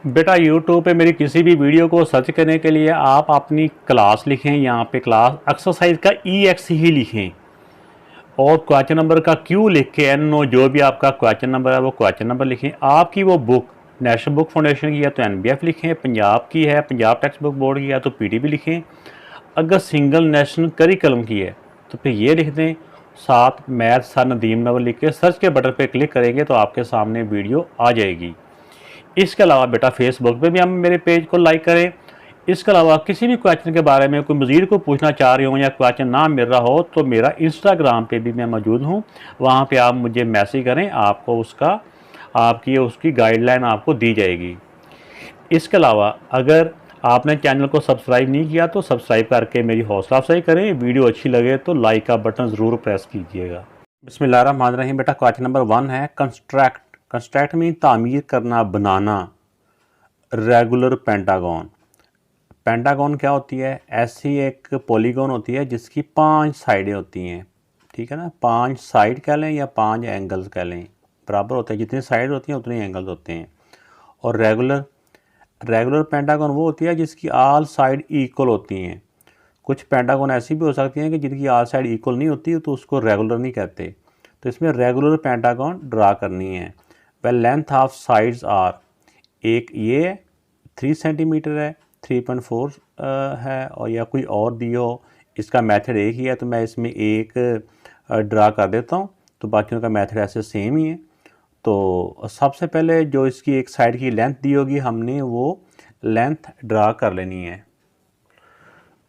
बेटा यूट्यूब पे मेरी किसी भी वीडियो को सर्च करने के लिए आप अपनी क्लास लिखें, यहाँ पे क्लास एक्सरसाइज का EX ही लिखें और क्वेश्चन नंबर का Q लिख के NO जो भी आपका क्वेश्चन नंबर है वो क्वेश्चन नंबर लिखें। आपकी वो बुक नेशनल बुक फाउंडेशन की है तो NBF लिखें, पंजाब की है पंजाब टेक्स्ट बुक बोर्ड की है तो PTB लिखें, अगर सिंगल नेशनल करिकुलम की है तो फिर ये लिख दें, साथ मैथ सर नदीम नवल लिख के सर्च के बटन पे क्लिक करेंगे तो आपके सामने वीडियो आ जाएगी। इसके अलावा बेटा फेसबुक पे भी हम मेरे पेज को लाइक करें। इसके अलावा किसी भी क्वेश्चन के बारे में कोई मज़ीद को पूछना चाह रहे हो या क्वेश्चन ना मिल रहा हो तो मेरा इंस्टाग्राम पे भी मैं मौजूद हूँ, वहाँ पे आप मुझे मैसेज करें, आपको उसका आपकी उसकी गाइडलाइन आपको दी जाएगी। इसके अलावा अगर आपने चैनल को सब्सक्राइब नहीं किया तो सब्सक्राइब करके मेरी हौसला अफजाई करें। वीडियो अच्छी लगे तो लाइक का बटन ज़रूर प्रेस कीजिएगा। बिस्मिल्लाहिर्रहमानिर्रहीम। बेटा क्वेश्चन नंबर 1 है कंस्ट्रक्ट। कंस्ट्रक्ट मीन तामीर करना, बनाना। Regular pentagon. पेंटागन क्या होती है? ऐसी एक पॉलीगन होती है जिसकी 5 साइडें होती हैं, ठीक है ना। 5 साइड कह लें या 5 एंगल्स कह लें, बराबर होते हैं। जितनी साइड होती हैं उतने एंगल्स होते हैं। और रेगुलर पेंटागन वो होती है जिसकी आल साइड इक्वल होती हैं। कुछ पेंटागन ऐसी भी हो सकती हैं कि जिनकी आल साइड इक्वल नहीं होती तो उसको रेगुलर नहीं कहते। तो इसमें रेगुलर पेंटागन ड्रा करनी है। Well length of sides are, एक ये 3 सेंटीमीटर है, 3.4 है, और या कोई और दी हो। इसका मेथड एक ही है तो मैं इसमें एक ड्रा कर देता हूँ, तो बाकियों का मेथड ऐसे सेम ही है। तो सबसे पहले जो इसकी एक साइड की लेंथ दी होगी हमने वो लेंथ ड्रा कर लेनी है।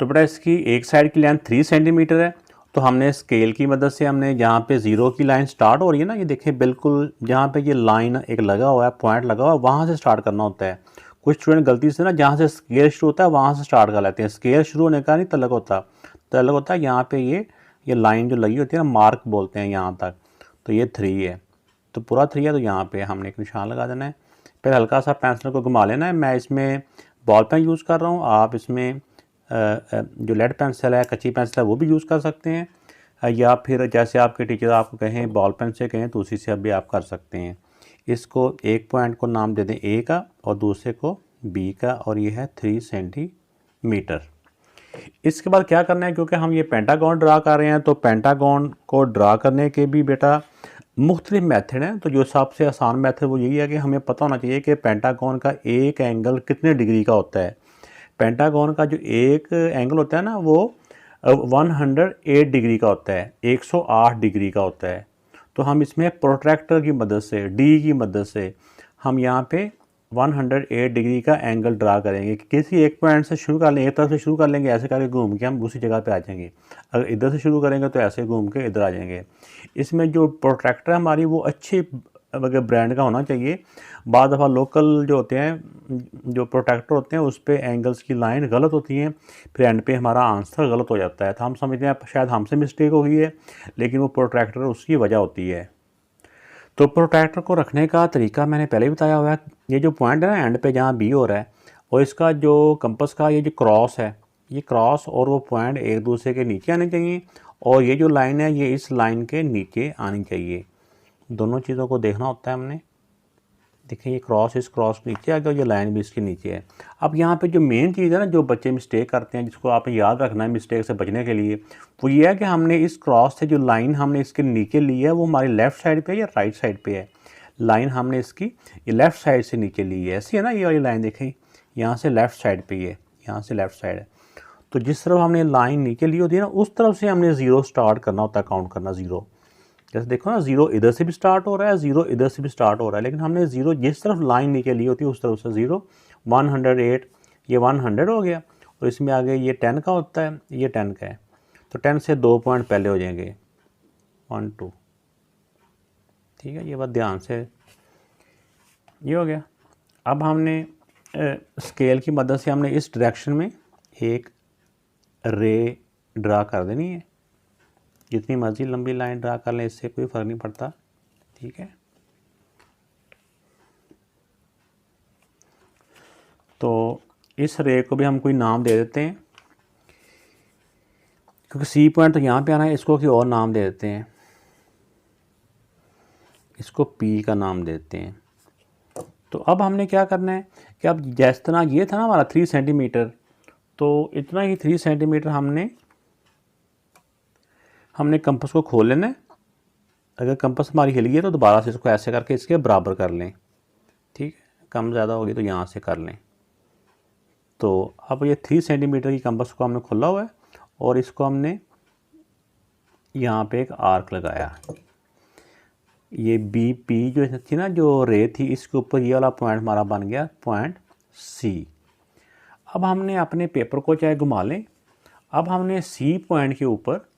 तो बेटा इसकी एक साइड की लेंथ 3 सेंटीमीटर है, तो हमने स्केल की मदद से हमने जहाँ पे ज़ीरो की लाइन स्टार्ट हो रही है ना, ये देखिए बिल्कुल जहाँ पे ये लाइन एक लगा हुआ है, पॉइंट लगा हुआ है, वहाँ से स्टार्ट करना होता है। कुछ स्टूडेंट गलती से ना जहाँ से स्केल शुरू होता है वहाँ से स्टार्ट कर लेते हैं। स्केल शुरू होने का नहीं तलक होता, तलक होता है यहाँ पे ये लाइन जो लगी होती है ना, मार्क बोलते हैं यहाँ तक। तो ये 3 है, तो पूरा 3 है, तो यहाँ पे हमने एक निशान लगा देना है। फिर हल्का सा पेंसिल को घुमा लेना है। मैं इसमें बॉल पेन यूज़ कर रहा हूँ, आप इसमें जो लेड पेंसिल है, कच्ची पेंसिल है, वो भी यूज़ कर सकते हैं, या फिर जैसे आपके टीचर आपको कहें बॉल पेन से कहें तो उसी से भी आप कर सकते हैं। इसको एक पॉइंट को नाम दे दें A का और दूसरे को B का, और ये है 3 सेंटीमीटर। इसके बाद क्या करना है, क्योंकि हम ये पेंटागन ड्रा कर रहे हैं तो पेंटागन को ड्रा करने के भी बेटा मुख्तलिफ मेथड हैं। तो जो सबसे आसान मेथड वो यही है कि हमें पता होना चाहिए कि पेंटागन का एक एंगल कितने डिग्री का होता है। पेंटागन का जो एक एंगल होता है ना वो 108 डिग्री का होता है, 108 डिग्री का होता है। तो हम इसमें प्रोट्रैक्टर की मदद से, डी की मदद से हम यहाँ पे 108 डिग्री का एंगल ड्रा करेंगे। किसी एक पॉइंट से शुरू कर लेंगे, एक तरफ से शुरू कर लेंगे, ऐसे करके घूम के हम उसी जगह पे आ जाएंगे। अगर इधर से शुरू करेंगे तो ऐसे घूम के इधर आ जाएंगे। इसमें जो प्रोट्रैक्टर हमारी वो अच्छे ब्रांड का होना चाहिए। बाद दफ़ा लोकल जो होते हैं, जो प्रोट्रैक्टर होते हैं, उस पर एंगल्स की लाइन गलत होती हैं, फिर एंड पे हमारा आंसर गलत हो जाता है। तो हम समझते हैं शायद हमसे मिस्टेक हो गई है, लेकिन वो प्रोट्रैक्टर उसकी वजह होती है। तो प्रोट्रैक्टर को रखने का तरीका मैंने पहले ही बताया हुआ है। ये जो पॉइंट है ना एंड पे जहाँ बी हो रहा है, और इसका जो कंपस का ये जो क्रॉस है, ये क्रॉस और वो पॉइंट एक दूसरे के नीचे आने चाहिए, और ये जो लाइन है ये इस लाइन के नीचे आनी चाहिए। दोनों चीज़ों को देखना होता है हमने। देखिए ये क्रॉस इस क्रॉस नीचे आ गया, ये लाइन भी इसके नीचे है। अब यहाँ पे जो मेन चीज़ है ना, जो बच्चे मिस्टेक करते हैं, जिसको आपने याद रखना है मिस्टेक से बचने के लिए, वो ये है कि हमने इस क्रॉस से जो लाइन हमने इसके नीचे ली है वो हमारी लेफ़्ट साइड पे या राइट साइड पे है। लाइन हमने इसकी ये लेफ़्ट साइड से नीचे ली है, ऐसी है ना ये वाली लाइन, देखें यहाँ से लेफ़्ट साइड पर है, यहाँ से लेफ़्ट साइड है। तो जिस तरफ हमने लाइन नीचे ली होती है ना, उस तरफ से हमने ज़ीरो स्टार्ट करना होता है, काउंट करना ज़ीरो। जैसे देखो ना, ज़ीरो इधर से भी स्टार्ट हो रहा है, ज़ीरो इधर से भी स्टार्ट हो रहा है, लेकिन हमने ज़ीरो जिस तरफ लाइन नीचे ली होती है उस तरफ से ज़ीरो। 108, ये 100 हो गया, और इसमें आगे ये 10 का होता है, ये 10 का है, तो 10 से 2 पॉइंट पहले हो जाएंगे, 1 2। ठीक है, ये बात ध्यान से, ये हो गया। अब हमने स्केल की मदद से हमने इस डायरेक्शन में एक रे ड्रा कर देनी है। जितनी मर्जी लंबी लाइन ड्रा कर लें, इससे कोई फ़र्क नहीं पड़ता। ठीक है, तो इस रे को भी हम कोई नाम दे देते हैं, क्योंकि सी पॉइंट तो यहाँ पे आना है, इसको कोई और नाम दे देते हैं, इसको पी का नाम देते हैं। तो अब हमने क्या करना है कि अब जिस तरह ये था ना हमारा 3 सेंटीमीटर, तो इतना ही 3 सेंटीमीटर हमने कंपास को खोल लेना है। अगर कंपास हमारी हिल गई है तो दोबारा से इसको ऐसे करके इसके बराबर कर लें, ठीक है। कम ज़्यादा होगी तो यहाँ से कर लें। तो अब ये 3 सेंटीमीटर की कंपास को हमने खोला हुआ है और इसको हमने यहाँ पे एक आर्क लगाया। ये बी पी जो थी ना, जो रे थी, इसके ऊपर ये वाला पॉइंट हमारा बन गया पॉइंट सी। अब हमने अपने पेपर को चाहे घुमा लें। अब हमने सी पॉइंट के ऊपर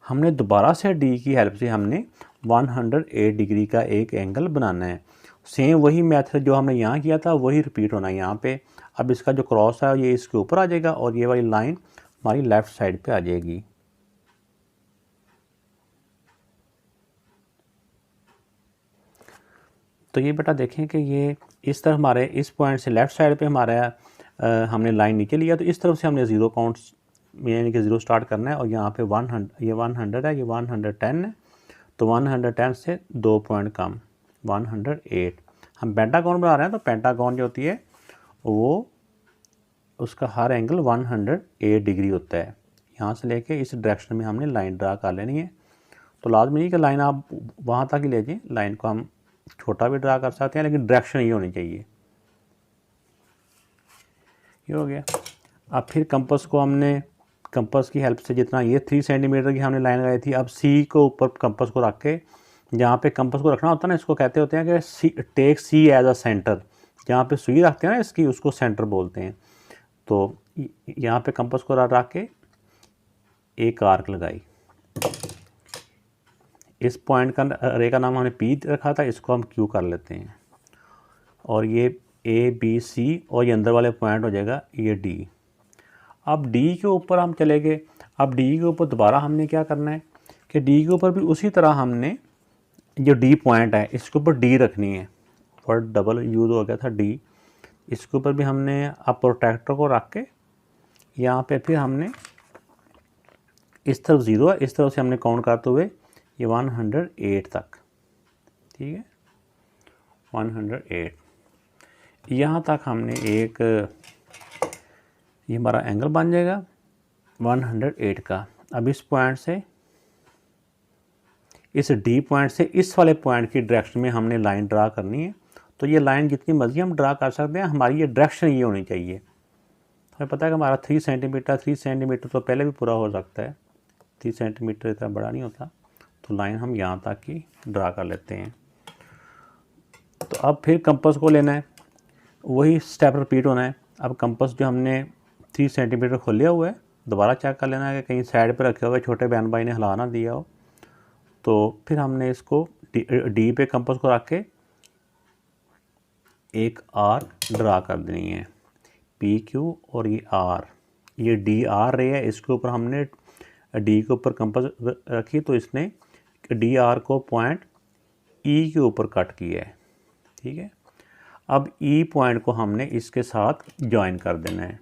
हमने दोबारा से डी की हेल्प से हमने 108 डिग्री का एक एंगल बनाना है। सेम वही मेथड जो हमने यहाँ किया था वही रिपीट होना है यहाँ पे। अब इसका जो क्रॉस है ये इसके ऊपर आ जाएगा और ये वाली लाइन हमारी लेफ़्ट साइड पे आ जाएगी। तो ये बेटा देखें कि ये इस तरफ हमारे इस पॉइंट से लेफ़्ट साइड पे हमारा हमने लाइन नीचे लिया, तो इस तरफ से हमने 0 काउंट यानी कि 0 स्टार्ट करना है और यहाँ पे 100 ये 100 है, ये 110 है, तो 110 से 2 पॉइंट कम 108। हम पेंटागन बना रहे हैं तो पेंटागन जो होती है वो उसका हर एंगल 108 डिग्री होता है। यहाँ से लेके इस डायरेक्शन में हमने लाइन ड्रा कर लेनी है। तो लाजमी नहीं कि लाइन आप वहाँ तक ही ले जाएं, लाइन को हम छोटा भी ड्रा कर सकते हैं लेकिन डायरेक्शन ये होनी चाहिए। ये हो गया। अब फिर कंपास को हमने कंपास की हेल्प से जितना ये 3 सेंटीमीटर की हमने लाइन लगाई थी, अब सी को ऊपर कंपास को रख के जहाँ पे कंपास को रखना होता है ना, इसको कहते होते हैं कि C take C as a centre. जहाँ पे सुई रखते हैं ना इसकी, उसको सेंटर बोलते हैं। तो यहाँ पे कंपास को रख के एक आर्क लगाई। इस पॉइंट का रे का नाम हमने पी रखा था, इसको हम क्यू कर लेते हैं। और ये ए बी सी और ये अंदर वाले पॉइंट हो जाएगा ये डी। अब डी के ऊपर हम चले गए। अब डी के ऊपर दोबारा हमने क्या करना है कि डी के ऊपर भी उसी तरह हमने जो डी पॉइंट है इसके ऊपर डी रखनी है। वर्ड डबल यूज़ हो गया था डी। इसके ऊपर भी हमने अब प्रोटेक्टर को रख के यहाँ पे फिर हमने इस तरफ 0 है, इस तरफ से हमने काउंट करते हुए ये 108 तक, ठीक है, 108 यहाँ तक हमने एक ये हमारा एंगल बन जाएगा 108 का। अब इस पॉइंट से इस डी पॉइंट से इस वाले पॉइंट की डायरेक्शन में हमने लाइन ड्रा करनी है। तो ये लाइन जितनी मर्जी हम ड्रा कर सकते हैं, हमारी ये डायरेक्शन ये होनी चाहिए। हमें पता है कि हमारा 3 सेंटीमीटर तो पहले भी पूरा हो सकता है, 3 सेंटीमीटर इतना बड़ा नहीं होता। तो लाइन हम यहाँ तक की ड्रा कर लेते हैं। तो अब फिर कंपास को लेना है, वही स्टेप रिपीट होना है। अब कंपास जो हमने 3 सेंटीमीटर खोलिया हुआ है, दोबारा चेक कर लेना है कि कहीं साइड पे रखे हुए छोटे बहन भाई ने हिला ना दिया हो। तो फिर हमने इसको डी पे कंपास को रख के एक आर्क ड्रा कर देनी है, पी क्यू और ये आर, ये डी आर रे है, इसके ऊपर हमने डी के ऊपर कंपास रखी तो इसने डी आर को पॉइंट ई के ऊपर कट किया है, ठीक है। अब ई पॉइंट को हमने इसके साथ ज्वाइन कर देना है।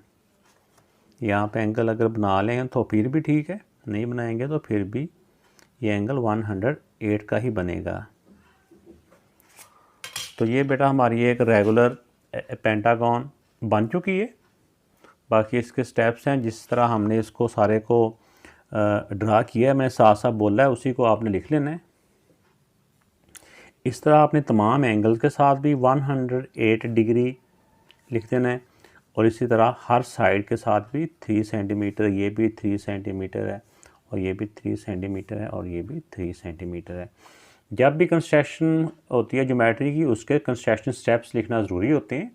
यहाँ पे एंगल अगर बना लें तो फिर भी ठीक है, नहीं बनाएंगे तो फिर भी ये एंगल 108 का ही बनेगा। तो ये बेटा हमारी एक रेगुलर पेंटागन बन चुकी है। बाकी इसके स्टेप्स हैं, जिस तरह हमने इसको सारे को ड्रा किया है, मैंने साथ साथ बोला है, उसी को आपने लिख लेना है। इस तरह आपने तमाम एंगल के साथ भी 108 डिग्री लिख देना है और इसी तरह हर साइड के साथ भी 3 सेंटीमीटर, ये भी 3 सेंटीमीटर है और ये भी 3 सेंटीमीटर है और ये भी 3 सेंटीमीटर है। जब भी कंस्ट्रक्शन होती है ज्योमेट्री की, उसके कंस्ट्रक्शन स्टेप्स लिखना ज़रूरी होते हैं,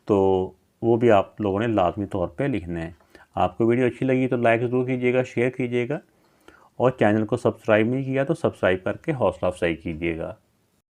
तो वो भी आप लोगों ने लाजमी तौर पे लिखना है। आपको वीडियो अच्छी लगी तो लाइक ज़रूर कीजिएगा, शेयर कीजिएगा और चैनल को सब्सक्राइब नहीं किया तो सब्सक्राइब करके हौसला अफजाई कीजिएगा।